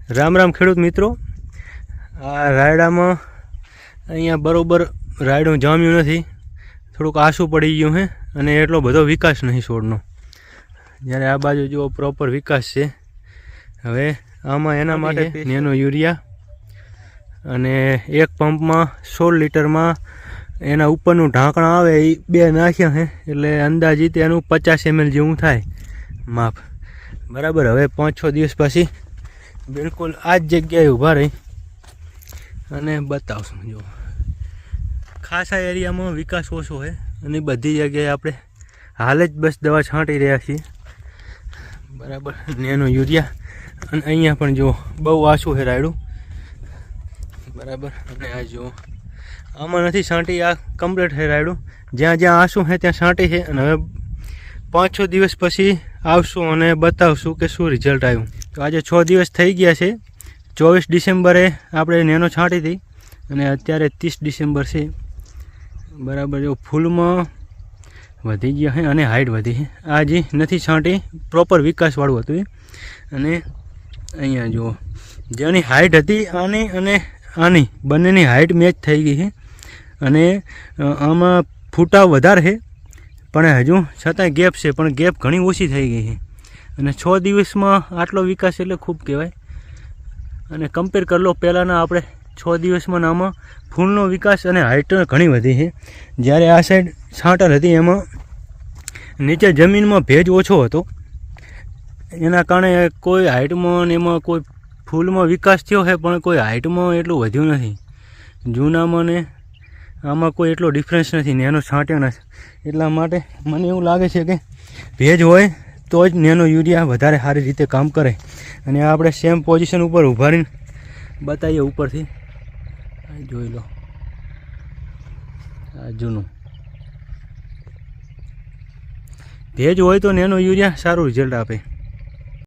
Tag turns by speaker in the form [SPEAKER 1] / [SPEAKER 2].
[SPEAKER 1] રામ રામ ખેડૂત મિત્રો। આ રાયડામાં અહીંયા બરોબર રાયડું જામ્યું નથી, થોડુંક આસું પડી ગયું છે અને એટલો બધો વિકાસ નહીં છોડનો। જ્યારે આ બાજુ જો પ્રોપર વિકાસ છે। હવે આમાં એના માટે નેનો યુરિયા અને એક પંપમાં 16 લીટરમાં એના ઉપરનું ઢાંકણા આવે એ 2 નાખ્યા છે, એટલે અંદાજિત એનું 50 ml જેવું થાય માપ, બરાબર। હવે 5-6 દિવસ પછી બિલકુલ આ જ જગ્યાએ ઊભા રહી અને બતાવશું। જો ખાસા એરિયામાં વિકાસ ઓછો છે અને બધી જગ્યાએ આપણે હાલ જ બસ દવા છાંટી રહ્યા છીએ, બરાબર। નેનો યુરિયા અને અહીંયા પણ જો બહુ આછું છે રાયડું, બરાબર। અને આ જો આમાં નથી છાંટી, આ કમ્પ્લીટ છે રાયડું, જ્યાં જ્યાં આછું છે ત્યાં છાંટી છે। અને હવે 5-6 દિવસ પછી આવશું અને બતાવશું કે શું રિઝલ્ટ આવ્યું। તો આજે 6 દિવસ થઈ ગયા છે। 24 ડિસેમ્બરે આપણે નેનો છાંટી હતી અને અત્યારે 30 ડિસેમ્બર છે, બરાબર। જો ફૂલમાં વધી ગયા છે અને હાઇટ વધી છે। આ જે નથી છાંટી પ્રોપર વિકાસવાળું હતું એ। અને અહીંયા જુઓ જેની હાઇટ હતી આની અને આની બંનેની હાઇટ મેચ થઈ ગઈ છે અને આમાં ફૂટા વધારે છે પણ હજુ છતાંય ગેપ છે, પણ ગેપ ઘણી ઓછી થઈ ગઈ છે। અને 6 દિવસમાં આટલો વિકાસ એટલે ખૂબ કહેવાય। અને કમ્પેર કરી લો પહેલાંના આપણે 6 દિવસમાં આમાં ફૂલનો વિકાસ અને હાઇટ ઘણી વધી છે। જ્યારે આ સાઈડ છાંટલ હતી એમાં નીચે જમીનમાં ભેજ ઓછો હતો, એના કારણે કોઈ હાઇટમાં ને એમાં કોઈ ફૂલમાં વિકાસ થયો છે પણ કોઈ હાઇટમાં એટલું વધ્યું નથી। જૂનામાં ને આમાં કોઈ એટલો ડિફરન્સ નથી, નેનો છાંટ્યો નથી, એટલા માટે મને એવું લાગે છે કે ભેજ હોય તો જ નેનો યુરિયા વધારે સારી રીતે કામ કરે। અને આપણે સેમ પોઝિશન ઉપર ઊભા રહીને બતાવીએ ઉપરથી, જોઈ લો આ જૂનું ભેજ હોય તો નેનો યુરિયા સારું રિઝલ્ટ આપે।